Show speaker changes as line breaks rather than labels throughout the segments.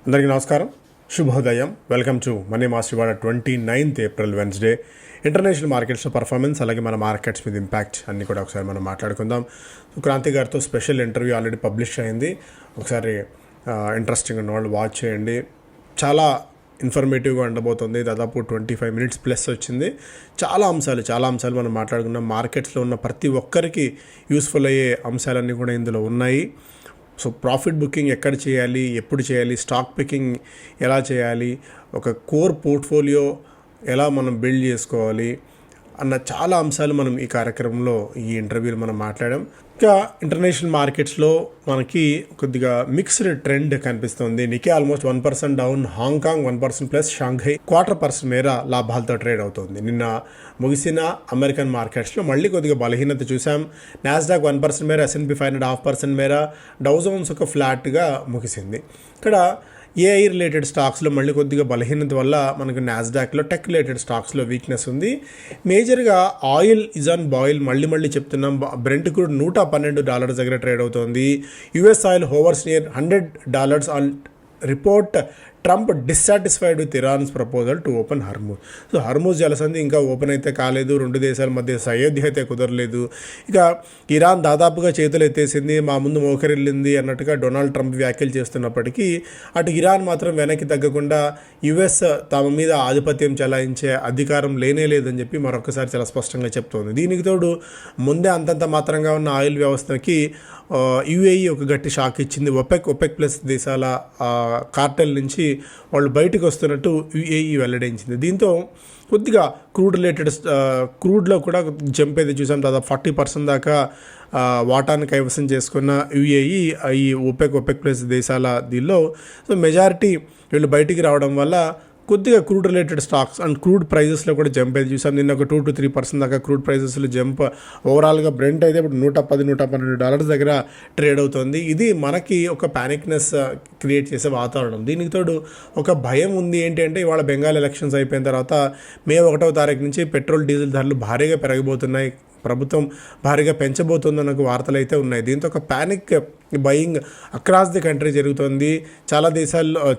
అందరికీ నమస్కారం, శుభోదయం. Welcome to money master. ఇవాళ 29th ఏప్రిల్ వెన్స్డే. ఇంటర్నేషనల్ మార్కెట్స్లో పర్ఫార్మెన్స్, అలాగే మన మార్కెట్స్ మీద ఇంపాక్ట్ అన్నీ కూడా ఒకసారి మనం మాట్లాడుకుందాం. క్రాంతి గారితో స్పెషల్ ఇంటర్వ్యూ ఆల్రెడీ పబ్లిష్ అయింది. ఒకసారి ఇంట్రెస్టింగ్ ఉన్న వాళ్ళు వాచ్ చేయండి. చాలా ఇన్ఫర్మేటివ్గా ఉండబోతుంది. దాదాపు 25 minutes ప్లస్ వచ్చింది. చాలా అంశాలు మనం మాట్లాడుకున్నాం. మార్కెట్స్లో ఉన్న ప్రతి ఒక్కరికి యూస్ఫుల్ అయ్యే అంశాలన్నీ కూడా ఇందులో ఉన్నాయి. సో ప్రాఫిట్ బుకింగ్ ఎక్కడ చేయాలి, ఎప్పుడు చేయాలి, స్టాక్ పికింగ్ ఎలా చేయాలి, ఒక కోర్ పోర్ట్ఫోలియో ఎలా మనం బిల్డ్ చేసుకోవాలి అన్న చాలా అంశాలు మనం ఈ కార్యక్రమంలో, ఈ ఇంటర్వ్యూలో మనం మాట్లాడాం. ఇంకా ఇంటర్నేషనల్ మార్కెట్స్లో మనకి కొద్దిగా మిక్స్డ్ ట్రెండ్ కనిపిస్తుంది. Nikkei almost 1% down, Hong Kong 1% plus, Shanghai 1/4% మేర లాభాలతో ట్రేడ్ అవుతుంది. నిన్న ముగిసిన అమెరికన్ మార్కెట్స్లో మళ్ళీ కొద్దిగా బలహీనత చూసాం. నాస్డాక్ 1% మేర, S&P 500 0.5% మేర, డౌ జోన్స్ ఒక ఫ్లాట్గా ముగిసింది. ఇక్కడ ఏఐ రిలేటెడ్ స్టాక్స్లో మళ్ళీ కొద్దిగా బలహీనత వల్ల మనకు నాస్డాక్లో టెక్ రిలేటెడ్ స్టాక్స్లో వీక్నెస్ ఉంది. మేజర్గా ఆయిల్ ఇజ్ ఆన్ బాయిల్, మళ్ళీ చెప్తున్నాం. బ్రెంట్ క్రూడ్ $112 దగ్గర ట్రేడ్ అవుతోంది. US oil hovers near $100 on report Trump dissatisfied with Iran's proposal to open Hormuz. So Hormuz జలసంధి ఇంకా ఓపెన్ అయితే కాలేదు. రెండు దేశాల మధ్య సయోధ్య అయితే కుదరలేదు. ఇక ఇరాన్ దాదాపుగా చేతులు ఎత్తేసింది, మా ముందు మోకరిల్లింది అన్నట్టుగా డొనాల్డ్ ట్రంప్ వ్యాఖ్యలు చేస్తున్నప్పటికీ అటు ఇరాన్ మాత్రం వెనక్కి తగ్గకుండా యుఎస్ తమ మీద ఆధిపత్యం చెలాయించే అధికారం లేదని చెప్పి మరొకసారి చాలా స్పష్టంగా చెప్తోంది. దీనికి తోడు ముందే అంతంత మాత్రంగా ఉన్న ఆయిల్ వ్యవస్థకి యుఏఈ ఒక గట్టి షాక్ ఇచ్చింది. ఒపెక్ ప్లస్ దేశాల కార్టెల్ నుంచి వాళ్ళు బయటకు వస్తున్నట్టు యుఏఈ వెల్లడించింది. దీంతో కొద్దిగా క్రూడ్లో కూడా జంప్ అయితే చూసాం. దాదాపు 40% దాకా వాటాను కైవసం చేసుకున్న యుఏఈ ఈ ఒపెక్ ప్లస్ దేశాల దీనిలో. సో మెజారిటీ వీళ్ళు బయటికి రావడం వల్ల కొద్దిగా crude related stocks and crude ప్రైజెస్లో కూడా జంప్ అయితే చూసాం. నిన్న ఒక 2 to 3% దాకా క్రూడ్ ప్రైజెస్లో జంప్. ఓవరాల్గా బ్రెంట్ అయితే ఇప్పుడు $110-112 దగ్గర ట్రేడ్ అవుతుంది. ఇది మనకి ఒక ప్యానిక్నెస్ క్రియేట్ చేసే వాతావరణం. దీనికి తోడు ఒక భయం ఉంది. ఏంటి అంటే ఇవాళ బెంగాల్ ఎలక్షన్స్ అయిపోయిన తర్వాత మే 1వ తారీఖు నుంచి పెట్రోల్ డీజిల్ ధరలు భారీగా పెరగబోతున్నాయి, ప్రభుత్వం భారీగా పెంచబోతుందన్న వార్తలు అయితే ఉన్నాయి. దీంతో ఒక panic buying across the country జరుగుతుంది.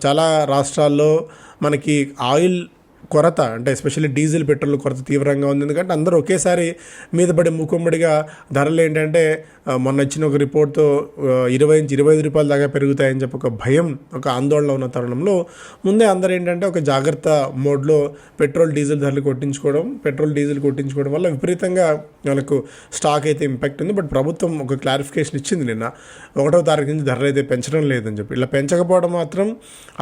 చాలా రాష్ట్రాల్లో మనకి ఆయిల్ కొరత, అంటే ఎస్పెషల్లీ డీజిల్ పెట్రోల్ కొరత తీవ్రంగా ఉంది. ఎందుకంటే అందరూ ఒకేసారి మీద పడి మూకుమ్మడిగా ధరలు ఏంటంటే మొన్న వచ్చిన ఒక రిపోర్ట్తో $20-25 దాకా పెరుగుతాయని చెప్పి ఒక భయం, ఒక ఆందోళన ఉన్న తరుణంలో ముందే అందరూ ఏంటంటే ఒక జాగ్రత్త మోడ్లో పెట్రోల్ డీజిల్ కొట్టించుకోవడం వల్ల విపరీతంగా వాళ్ళకు స్టాక్ అయితే ఇంపాక్ట్ ఉంది. బట్ ప్రభుత్వం ఒక క్లారిఫికేషన్ ఇచ్చింది నిన్న 1వ తారీఖు నుంచి ధరలు అయితే పెంచడం లేదని చెప్పి. ఇలా పెంచకపోవడం మాత్రం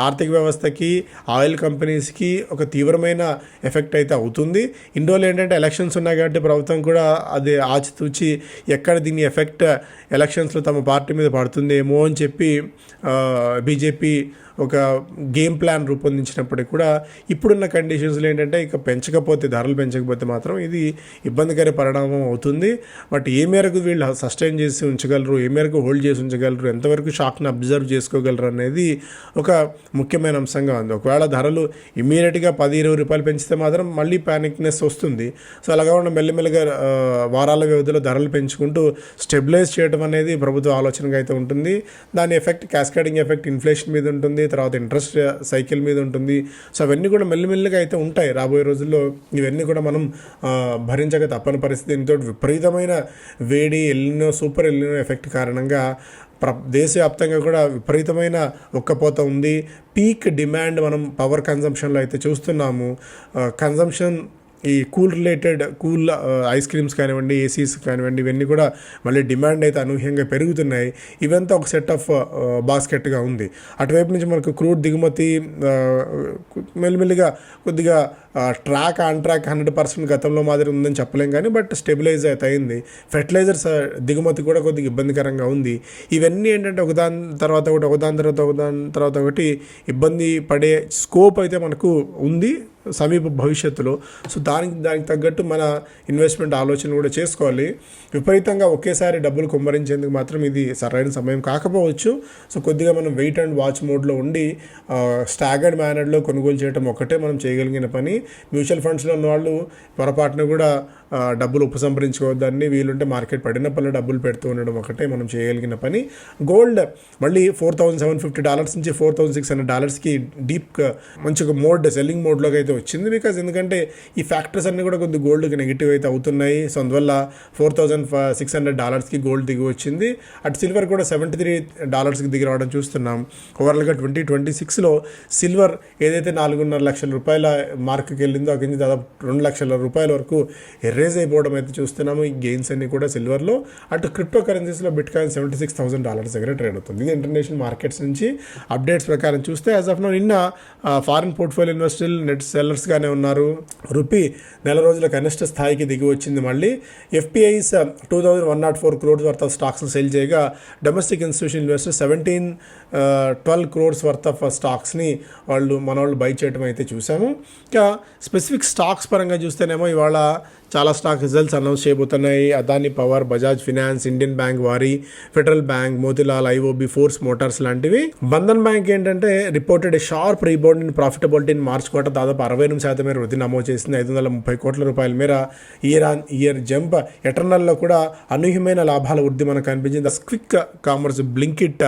ఆర్థిక వ్యవస్థకి, ఆయిల్ కంపెనీస్కి ఒక తీవ్రమైన ఎఫెక్ట్ అయితే అవుతుంది. ఇండోలో ఏంటంటే ఎలక్షన్స్ ఉన్నాయి కాబట్టి ప్రభుత్వం కూడా అది ఆచితూచి ఎక్కడ దీని ఎఫెక్ట్ ఎలక్షన్స్లో తమ పార్టీ మీద పడుతుందేమో అని చెప్పి బీజేపీ ఒక గేమ్ ప్లాన్ రూపొందించినప్పటికీ కూడా ఇప్పుడున్న కండిషన్స్లో ఏంటంటే ఇక ధరలు పెంచకపోతే మాత్రం ఇది ఇబ్బందికర పరిణామం అవుతుంది. బట్ ఏ మేరకు వీళ్ళు సస్టైన్ చేసి ఉంచగలరు, ఏ మేరకు హోల్డ్ చేసి ఉంచగలరు, ఎంతవరకు షాక్ని అబ్జర్వ్ చేసుకోగలరు అనేది ఒక ముఖ్యమైన అంశంగా ఉంది. ఒకవేళ ధరలు ఇమ్మీడియట్గా $10-20 పెంచితే మాత్రం మళ్ళీ ప్యానిక్నెస్ వస్తుంది. సో అలాగా ఉన్న మెల్లిమెల్లిగా వారాల వ్యవధిలో ధరలు పెంచుకుంటూ స్టెబిలైజ్ చేయడం అనేది ప్రభుత్వ ఆలోచనగా అయితే ఉంటుంది. దాని ఎఫెక్ట్, క్యాస్కేడింగ్ ఎఫెక్ట్ ఇన్ఫ్లేషన్ మీద ఉంటుంది, తర్వాత ఇంట్రెస్ట్ సైకిల్ మీద ఉంటుంది. సో అవన్నీ కూడా మెల్లిమెల్లిగా అయితే ఉంటాయి రాబోయే రోజుల్లో. ఇవన్నీ కూడా మనం భరించక తప్పని పరిస్థితి. దీంతో విపరీతమైన వేడి, సూపర్ ఎల్నినో ఎఫెక్ట్ కారణంగా దేశవ్యాప్తంగా కూడా విపరీతమైన ఉక్కపోత ఉంది. పీక్ డిమాండ్ మనం పవర్ కన్జంప్షన్లో అయితే చూస్తున్నాము. కన్జంప్షన్ ఈ కూల్ ఐస్ క్రీమ్స్ కానివ్వండి, ఏసీస్ కానివ్వండి, ఇవన్నీ కూడా మళ్ళీ డిమాండ్ అయితే అనూహ్యంగా పెరుగుతున్నాయి. ఇవంతా ఒక సెట్ ఆఫ్ బాస్కెట్గా ఉంది. అటువైపు నుంచి మనకు క్రూడ్ దిగుమతి మెల్లిమెల్లిగా కొద్దిగా ఆన్ ట్రాక్ 100% గతంలో మాదిరి ఉందని చెప్పలేం కానీ బట్ స్టెబిలైజ్ అయితే అయింది. ఫెర్టిలైజర్స్ దిగుమతి కూడా కొద్దిగా ఇబ్బందికరంగా ఉంది. ఇవన్నీ ఏంటంటే ఒకదాని తర్వాత ఒకటి ఇబ్బంది పడే స్కోప్ అయితే మనకు ఉంది సమీప భవిష్యత్తులో. సో దానికి తగ్గట్టు మన ఇన్వెస్ట్మెంట్ ఆలోచన కూడా చేసుకోవాలి. విపరీతంగా ఒకేసారి డబ్బులు కుమ్మరించేందుకు మాత్రం ఇది సరైన సమయం కాకపోవచ్చు. సో కొద్దిగా మనం వెయిట్ అండ్ వాచ్ మోడ్లో ఉండి స్టాగర్డ్ మేనర్లో కొనుగోలు చేయడం ఒకటే మనం చేయగలిగిన పని. మ్యూచువల్ ఫండ్స్లో ఉన్న వాళ్ళు పొరపాటున కూడా డబ్బులు ఉపసంహరించుకోవద్దని, వీలుంటే మార్కెట్ పడినప్పుడు డబ్బులు పెడుతూ ఉండడం ఒకటే మనం చేయగలిగిన పని. గోల్డ్ మళ్ళీ $4,750 నుంచి $4,600కి డీప్ మంచిగా సెల్లింగ్ మోడ్లోకి అయితే వచ్చింది. బికాజ్ ఎందుకంటే ఈ ఫ్యాక్టర్స్ అన్నీ కూడా కొద్దిగా గోల్డ్కి నెగిటివ్ అయితే అవుతున్నాయి. సో అందువల్ల $4,600కి గోల్డ్ దిగి వచ్చింది. అటు సిల్వర్ కూడా $73కి దిగి రావడం చూస్తున్నాం. ఓవరాల్గా 2026లో సిల్వర్ ఏదైతే 4.5 లక్షల రూపాయల మార్కుకి వెళ్ళిందో అక్కడి నుంచి దాదాపు 2 లక్షల రూపాయల వరకు ఎర్రేజ్ అయిపోవడం అయితే చూస్తున్నాము. ఈ గెయిన్స్ అన్ని కూడా సిల్వర్లో. అటు క్రిప్టో కరెన్సీస్లో బిట్ కాయిన్ $76,000 దగ్గర ట్రేడ్ అవుతుంది. ఇది ఇంటర్నేషనల్ మార్కెట్స్ నుంచి అప్డేట్స్ ప్రకారం చూస్తే యాజ్ ఆఫ్ నౌ నిన్న ఫారిన్ పోర్ట్ఫోలియో ఇన్వెస్టర్లు నెట్ సెల్లర్స్గానే ఉన్నారు. రూపీ నెల రోజుల కనిష్ట స్థాయికి దిగి వచ్చింది. మళ్ళీ ఎఫ్పిఐస్ 2,104 crores వర్త్ ఆఫ్ స్టాక్స్ని సెల్ చేయగా domestic institution investor 12 crores worth of స్టాక్స్ని వాళ్ళు బై చేయడం అయితే చూసాము. ఇంకా స్పెసిఫిక్ స్టాక్స్ పరంగా చూస్తేనేమో ఇవాళ చాలా స్టాక్ రిజల్ట్స్ అనౌన్స్ చేయబోతున్నాయి. Adani power, Bajaj finance, Indian bank Waaree, federal bank, Motilal, IOB, force motors లాంటివి. బంధన్ బ్యాంక్ ఏంటంటే reported sharp rebound in profitability in March quarter, దాదాపు 68% మేర వృద్ధి నమోదు చేసింది. 530 కోట్ల రూపాయల మేర ఇయర్ ఆన్ ఇయర్ జంప్. ఎటర్నల్లో కూడా అనూహ్యమైన లాభాల వృద్ధి మనకు కనిపించింది. క్విక్ కామర్స్ బ్లింకిట్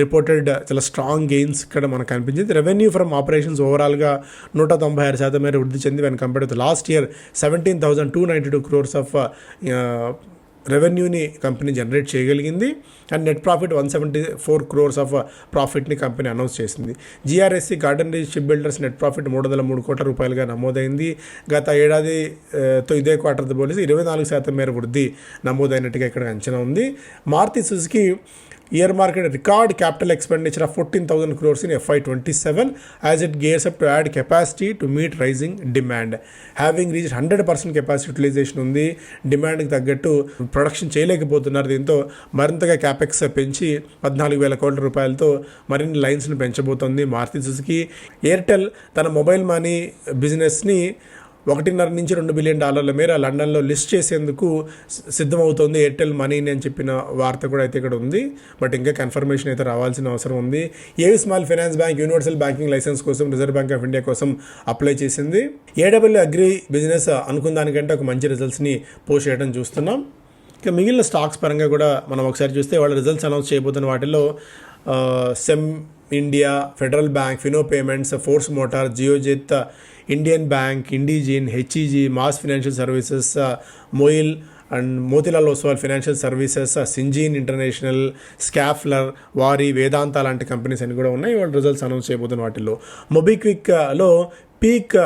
రిపోర్టెడ్ చాలా స్ట్రాంగ్ గెయిన్స్ ఇక్కడ మనకు కనిపించింది. రెవెన్యూ ఫ్రమ్ ఆపరేషన్స్ ఓవరాల్గా 196% మేర వృద్ధి చెంది when compared to last year 17,292 crores of రెవెన్యూని కంపెనీ జనరేట్ చేయగలిగింది. And net profit 174 crores of ప్రాఫిట్ని కంపెనీ అనౌన్స్ చేసింది. GRSE garden reach ship builders net profit 303 కోట్ల రూపాయలుగా నమోదైంది. గత ఏడాదితో ఇదే క్వార్టర్తో పోలిసి 24% మేర వృద్ధి నమోదైనట్టుగా ఇక్కడ అంచనా ఉంది. Maruti Suzuki year market record capital expenditure of 14,000 crores in FY27 as it gears up to add capacity to meet rising demand. Having reached 100% capacity utilization ఉంది. డిమాండ్కి తగ్గట్టు ప్రొడక్షన్ చేయలేకపోతున్నారు. దీంతో మరింతగా క్యాపెక్స్ పెంచి 14,000 కోట్ల రూపాయలతో మరిన్ని లైన్స్ని పెంచబోతోంది మారుతి సుజుకి. ఎయిర్టెల్ తన మొబైల్ మనీ బిజినెస్ని $1.5 నుంచి $2 బిలియన్ మేర లండన్లో లిస్ట్ చేసేందుకు సిద్ధమవుతోంది ఎయిర్టెల్ మనీని అని చెప్పిన వార్త కూడా అయితే ఇక్కడ ఉంది. బట్ ఇంకా కన్ఫర్మేషన్ అయితే రావాల్సిన అవసరం ఉంది. ఏవి small finance bank universal banking licence కోసం రిజర్వ్ బ్యాంక్ ఆఫ్ ఇండియా కోసం అప్లై చేసింది. ఏడబ్ల్యూ అగ్రి బిజినెస్ అనుకున్న దానికంటే ఒక మంచి రిజల్ట్స్ని పోస్ట్ చేయడం చూస్తున్నాం. ఇక మిగిలిన స్టాక్స్ పరంగా కూడా మనం ఒకసారి చూస్తే వాళ్ళ రిజల్ట్స్ అనౌన్స్ చేయబోతున్న వాటిలో సెమ్ India, federal bank, Fino payments, force motor, Geojit, Indian bank, Indegene, HEG, MAS financial services, MOIL and Motilal Oswal financial services, Syngene international, Schaeffler, Waaree, Vedanta లాంటి కంపెనీస్ అన్ని కూడా ఉన్నాయి. వాళ్ళ రిజల్ట్స్ అనౌన్స్ చేయబోతున్న వాటిల్లో మొబిక్విక్లో పీక్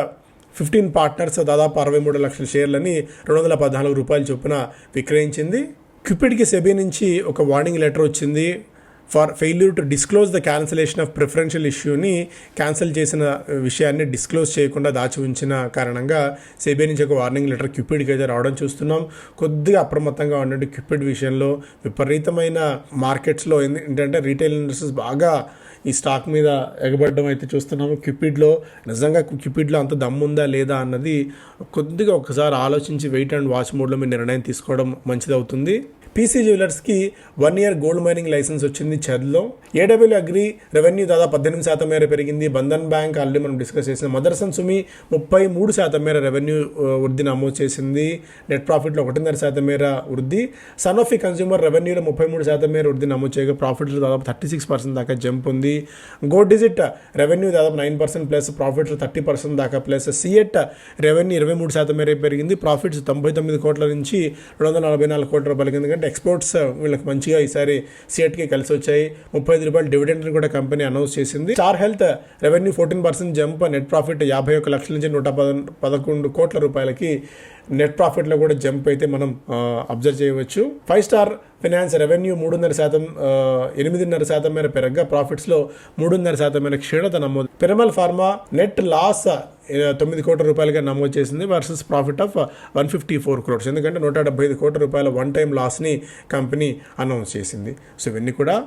15 పార్ట్నర్స్ దాదాపు 63 లక్షల షేర్లని $214 చొప్పున విక్రయించింది. క్యూపిడ్కి సెబీ నుంచి ఒక వార్నింగ్ లెటర్ వచ్చింది. For failure to disclose the cancellation of preferential ఇష్యూని క్యాన్సిల్ చేసిన విషయాన్ని డిస్క్లోజ్ చేయకుండా దాచి ఉంచిన కారణంగా సెబీ నుంచి ఒక వార్నింగ్ లెటర్ క్యూపిడ్కి అయితే రావడం చూస్తున్నాం. కొద్దిగా అప్రమత్తంగా ఉండండి క్యూపిడ్ విషయంలో. విపరీతమైన మార్కెట్స్లో ఏంటంటే రీటైల్ ఇన్వెస్టర్స్ బాగా ఈ స్టాక్ మీద ఎగబడడం అయితే చూస్తున్నాము. క్యూపిడ్లో నిజంగా క్యూపిడ్లో అంత దమ్ముందా లేదా అన్నది కొద్దిగా ఒకసారి ఆలోచించి వెయిట్ అండ్ వాచ్ మోడ్లో మీరు నిర్ణయం తీసుకోవడం మంచిదవుతుంది. పీసీ జ్యువెలర్స్కి 1 year గోల్డ్ మైనింగ్ లైసెన్స్ వచ్చింది చర్లో. ఏడబ్ల్యూ అగ్రి రెవెన్యూ దాదాపు 18% మేర పెరిగింది. బంధన్ బ్యాంక్ ఆల్రెడీ మనం డిస్కస్ చేసిన. మదర్సన్ సుమి 33% మేర రెవెన్యూ వృద్ధి నమోదు చేసింది. నెట్ ప్రాఫిట్లో 1.5% మేర వృద్ధి. సనోఫీ కన్స్యూమర్ రెవెన్యూలో 33% మేర వృద్ధి నమోదు చేయగా ప్రాఫిట్లో దాదాపు 36% దాకా జంప్ ఉంది. గో డిజిట్ రెవెన్యూ దాదాపు 9% ప్లస్, ప్రాఫిట్స్ 30% దాకా ప్లస్. సిఎట్ రెవెన్యూ 23% మేర పెరిగింది. ప్రాఫిట్స్ 99 కోట్ల నుంచి 244 కోట్ల రూపాయల కింద. ఎక్స్పోర్ట్స్ వీళ్ళకి మంచిగా ఈసారి సిఎట్కి కలిసి వచ్చాయి. $35 డివిడెండ్ని కూడా కంపెనీ అనౌన్స్ చేసింది. Star health revenue 14% jump. Net profit 51 లక్షల నుంచి 111 కోట్ల రూపాయలకి నెట్ ప్రాఫిట్లో కూడా జంప్ అయితే మనం అబ్జర్వ్ చేయవచ్చు. 5 స్టార్ ఫైనాన్స్ రెవెన్యూ 3.5%, 8.5% మేర పెరగగా ప్రాఫిట్స్లో 3.5% మేర క్షీణత నమోదు. పిరమల్ ఫార్మా నెట్ లాస్ 9 కోట్ల రూపాయలుగా నమోదు చేసింది వర్సెస్ ప్రాఫిట్ ఆఫ్ 154 crores. ఎందుకంటే 175 కోట్ల రూపాయల వన్ టైం లాస్ని కంపెనీ అనౌన్స్ చేసింది. సో ఇవన్నీ కూడా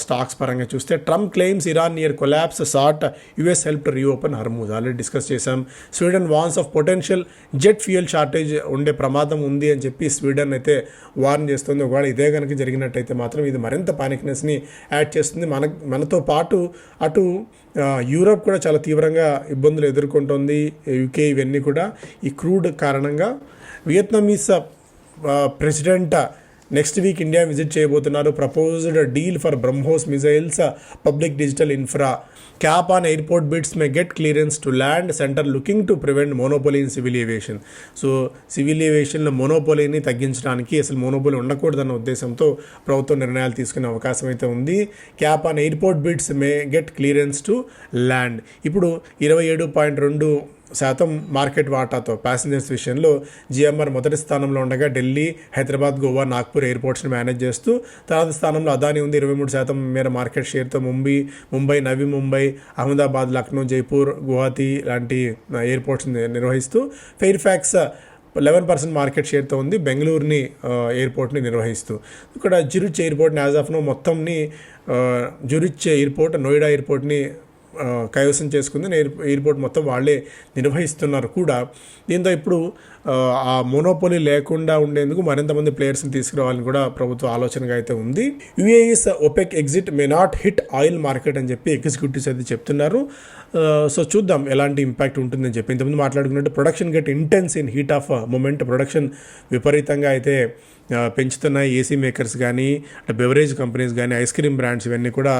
స్టాక్స్ పరంగా చూస్తే Trump claims Iran near collapse, sought US help to reopen Hormuz already discuss చేశాం. Sweden warns of potential jet fuel shortage ఉండే ప్రమాదం ఉంది అని చెప్పి స్వీడన్ అయితే వార్న్ చేస్తుంది. ఒకవేళ ఇదే కనుక జరిగినట్టయితే మాత్రం ఇది మరింత పానిక్నెస్ని యాడ్ చేస్తుంది. మనతో పాటు అటు యూరోప్ కూడా చాలా తీవ్రంగా ఇబ్బందులు ఎదుర్కొంటుంది. యూకే ఇవన్నీ కూడా ఈ క్రూడ్ కారణంగా. Vietnamese president next week India visit చేయబోతున్నారు. Proposed deal for BrahMos missiles, public digital infra, cap on airport bids may get clearance to land, centre looking to prevent monopoly in civil aviation. So civil ఏవియేషన్లో మోనోపోలీని తగ్గించడానికి, అసలు monopoly ఉండకూడదన్న ఉద్దేశంతో ప్రభుత్వం నిర్ణయాలు తీసుకునే అవకాశం అయితే ఉంది. Cap on airport bids may get clearance to land. ఇప్పుడు 27.2% మార్కెట్ వాటాతో ప్యాసింజర్స్ విషయంలో జిఎంఆర్ మొదటి స్థానంలో ఉండగా ఢిల్లీ, హైదరాబాద్, గోవా, నాగ్పూర్ ఎయిర్పోర్ట్స్ని మేనేజ్ చేస్తూ తర్వాత స్థానంలో అదానీ ఉంది 23% మేర మార్కెట్ షేర్తో. ముంబై, నవీ ముంబై, అహ్మదాబాద్, లక్నో, జైపూర్, గువాహతి లాంటి ఎయిర్పోర్ట్స్ని నిర్వహిస్తూ ఫెయిర్ ఫ్యాక్స్ 11% మార్కెట్ షేర్తో ఉంది బెంగళూరుని ఎయిర్పోర్ట్ని నిర్వహిస్తూ. ఇక్కడ జురిచ్ ఎయిర్పోర్ట్ని యాజ్ ఆఫ్ నో మొత్తంని జురిచ్ ఎయిర్పోర్ట్, నోయిడా ఎయిర్పోర్ట్ని కైవసం చేసుకుంది. ఎయిర్పోర్ట్ మొత్తం వాళ్ళే నిర్వహిస్తున్నారు కూడా. దీంతో ఇప్పుడు ఆ మోనోపోలీ లేకుండా ఉండేందుకు మరింతమంది ప్లేయర్స్ని తీసుకురావాలని కూడా ప్రభుత్వ ఆలోచనగా అయితే ఉంది. UAE's OPEC exit may not hit oil market అని చెప్పి ఎగ్జిక్యూటివ్స్ అయితే చెప్తున్నారు. సో చూద్దాం ఎలాంటి ఇంపాక్ట్ ఉంటుందని చెప్పి. ఇంతకుముందు మాట్లాడుకున్నట్టు production get intense in heat of moment. Production విపరీతంగా అయితే పెంచుతున్నాయి. ఏసీ మేకర్స్ కానీ, బెవరేజ్ కంపెనీస్ కానీ, ఐస్ క్రీమ్ బ్రాండ్స్ ఇవన్నీ కూడా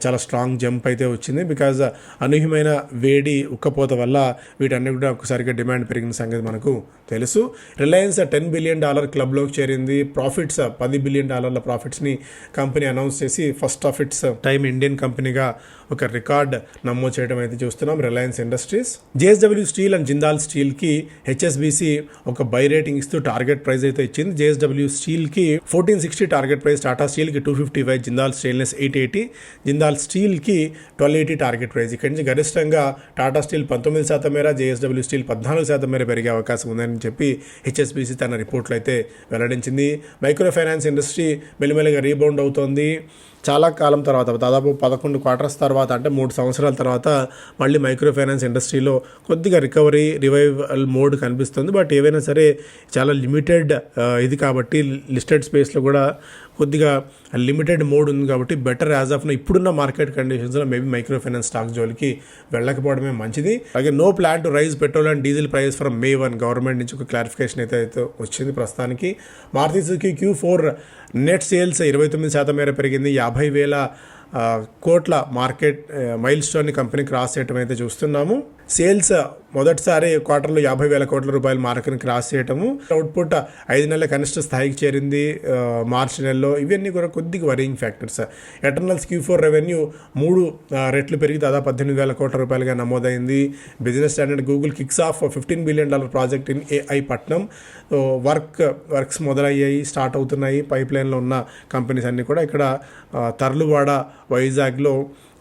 చాలా స్ట్రాంగ్ జంప్ అయితే వచ్చింది. బికాజ్ అనూహ్యమైన వేడి, ఉక్కపోత వల్ల వీటన్నీ కూడా ఒకసారిగా డిమాండ్ పెరిగిన సంగతి మనకు తెలుసు. రిలయన్స్ $10 బిలియన్ క్లబ్లోకి చేరింది. ప్రాఫిట్స్ $10 బిలియన్ ప్రాఫిట్స్ని కంపెనీ అనౌన్స్ చేసి first of its time Indian కంపెనీగా ఒక రికార్డ్ నమోదు చేయడం అయితే చూస్తున్నాం. Reliance industries, JSW steel and Jindal స్టీల్కి హెచ్ఎస్బిసి ఒక బై రేటింగ్ ఇస్తూ టార్గెట్ ప్రైస్ అయితే ఇచ్చింది. జేఎస్డబ్ల్యూ స్టీల్కి 1460 టార్గెట్ ప్రైస్, టాటా స్టీల్కి 255, జిందాల్ స్టెయిన్లెస్ 880, జిందాల్ స్టీల్కి 1280 టార్గెట్ ప్రైస్. ఇక్కడి నుంచి గరిష్టంగా టాటా స్టీల్ 19% మేర, జేఎస్డబ్ల్యూ స్టీల్ 14% మేర పెరిగే అవకాశం ఉందని చెప్పి హెచ్ఎస్బిసి తన రిపోర్ట్లో అయితే వెల్లడించింది. మైక్రో ఫైనాన్స్ ఇండస్ట్రీ మెల్లిమెల్లిగా రీబౌండ్ అవుతోంది. చాలా కాలం తర్వాత, దాదాపు 11 క్వార్టర్స్ తర్వాత, అంటే 3 సంవత్సరాల తర్వాత మళ్ళీ మైక్రో ఫైనాన్స్ ఇండస్ట్రీలో కొద్దిగా రివైవల్ మోడ్ కనిపిస్తుంది. బట్ ఏవైనా సరే చాలా లిమిటెడ్ ఇది కాబట్టి, లిస్టెడ్ స్పేస్లో కూడా కొద్దిగా లిమిటెడ్ మోడ్ ఉంది కాబట్టి బెటర్ యాజ్ ఆఫ్ ఇప్పుడున్న మార్కెట్ కండిషన్స్లో మేబీ మైక్రో ఫైనాన్స్ స్టాక్ జోలికి వెళ్ళకపోవడమే మంచిది. అలాగే no plan to raise petrol and diesel price from May 1 government నుంచి ఒక క్లారిఫికేషన్ అయితే వచ్చింది ప్రస్తుతానికి. Maruti Suzuki Q4 net sales 29% మేర పెరిగింది. 50,000 కోట్ల మార్కెట్ మైల్ స్టోన్ని కంపెనీ క్రాస్ చేయడం అయితే చూస్తున్నాము. సేల్స్ మొదటిసారి క్వార్టర్లో 50,000 కోట్ల రూపాయల మార్కుని క్రాస్ చేయటము. అవుట్పుట్ 5 నెలల కనిష్ట స్థాయికి చేరింది మార్చి నెలలో. ఇవన్నీ కూడా కొద్దిగా worrying factors. Eternals Q4 revenue 3 రెట్లు పెరిగి దాదాపు 18,000 కోట్ల రూపాయలుగా నమోదైంది. Business standard Google kicks of $15 billion project in AI పట్నం. వర్క్స్ మొదలయ్యాయి, స్టార్ట్ అవుతున్నాయి. పైప్ లైన్లో ఉన్న కంపెనీస్ అన్నీ కూడా ఇక్కడ తర్లువాడ, వైజాగ్లో,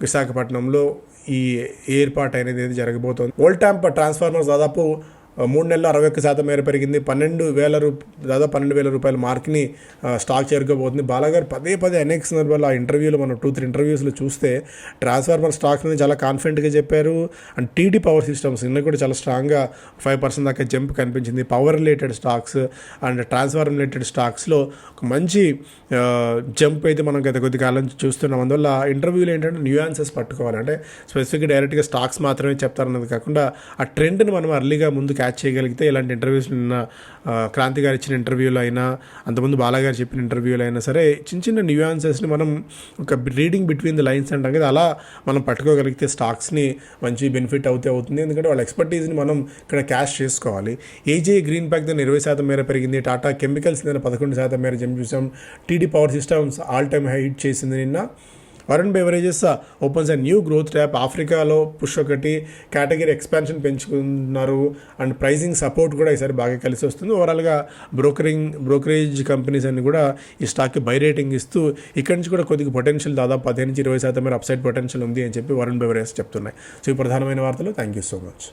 విశాఖపట్నంలో ఈ ఏర్పాటు అనేది జరగబోతోంది. వోల్టాంప్ ట్రాన్స్ఫార్మర్స్ దాదాపు 3 నెలల్లో 61% మేర పెరిగింది. దాదాపు 12,000 రూపాయల మార్క్ని స్టాక్ చేరుకోబోతుంది. బాలాగారు పదే అనేక సందర్భాల్లో ఆ ఇంటర్వ్యూలో మనం 2-3 ఇంటర్వ్యూస్లో చూస్తే ట్రాన్స్ఫార్మర్ స్టాక్స్ మీద చాలా కాన్ఫిడెంట్గా చెప్పారు. అండ్ టీడీ పవర్ సిస్టమ్స్ నిన్న కూడా చాలా స్ట్రాంగ్గా 5% దాకా జంప్ కనిపించింది. Power related stocks and transformer related స్టాక్స్లో ఒక మంచి జంప్ అయితే మనం గత కొద్ది కాలం చూస్తున్నాం. అందువల్ల ఇంటర్వ్యూలో ఏంటంటే న్యూయాన్సెస్ పట్టుకోవాలి. అంటే స్పెసిఫిక్గా డైరెక్ట్గా స్టాక్స్ మాత్రమే చెప్తారన్నది కాకుండా ఆ ట్రెండ్ని మనం అర్లీగా ముందు క్యాచ్ చేయగలిగితే ఇలాంటి ఇంటర్వ్యూస్ నిన్న క్రాంతి గారు ఇచ్చిన ఇంటర్వ్యూలో అయినా, అంతకుముందు బాలాగారు చెప్పిన ఇంటర్వ్యూలో అయినా సరే చిన్న న్యూయాన్సెస్ని మనం ఒక రీడింగ్ బిట్వీన్ ద లైన్స్ అంటాం కదా, అలా మనం పట్టుకోగలిగితే స్టాక్స్ని మంచి బెనిఫిట్ అవుతుంది. ఎందుకంటే వాళ్ళ ఎక్స్పర్టీస్ని మనం ఇక్కడ క్యాష్ చేసుకోవాలి. ఏజే గ్రీన్ ప్యాక్ దాన్ని 20% మేర పెరిగింది. టాటా కెమికల్స్ దాన్ని 11% మేర జంప్ చూసాం. TD power systems all time high hit చేసింది నిన్న. Varun beverages opens and new growth tap. ఆఫ్రికాలో పుష్ ఒకటి, కేటగిరీ ఎక్స్పాన్షన్ పెంచుకున్నారు. అండ్ ప్రైజింగ్ సపోర్ట్ కూడా ఈసారి బాగా కలిసి వస్తుంది. ఓవరాల్గా బ్రోకరేజ్ కంపెనీస్ అన్ని కూడా ఈ స్టాక్కి బై రేటింగ్ ఇస్తూ ఇక్కడి నుంచి కూడా కొద్దిగా పొటెన్షియల్ దాదాపు 15-20% మేర అప్సైడ్ పొటెన్షియల్ ఉంది అని చెప్పి వరుణ్ బెవరేజెస్ చెప్తున్నాయి. సో ఈ ప్రధానమైన వార్తలు. Thank you so much.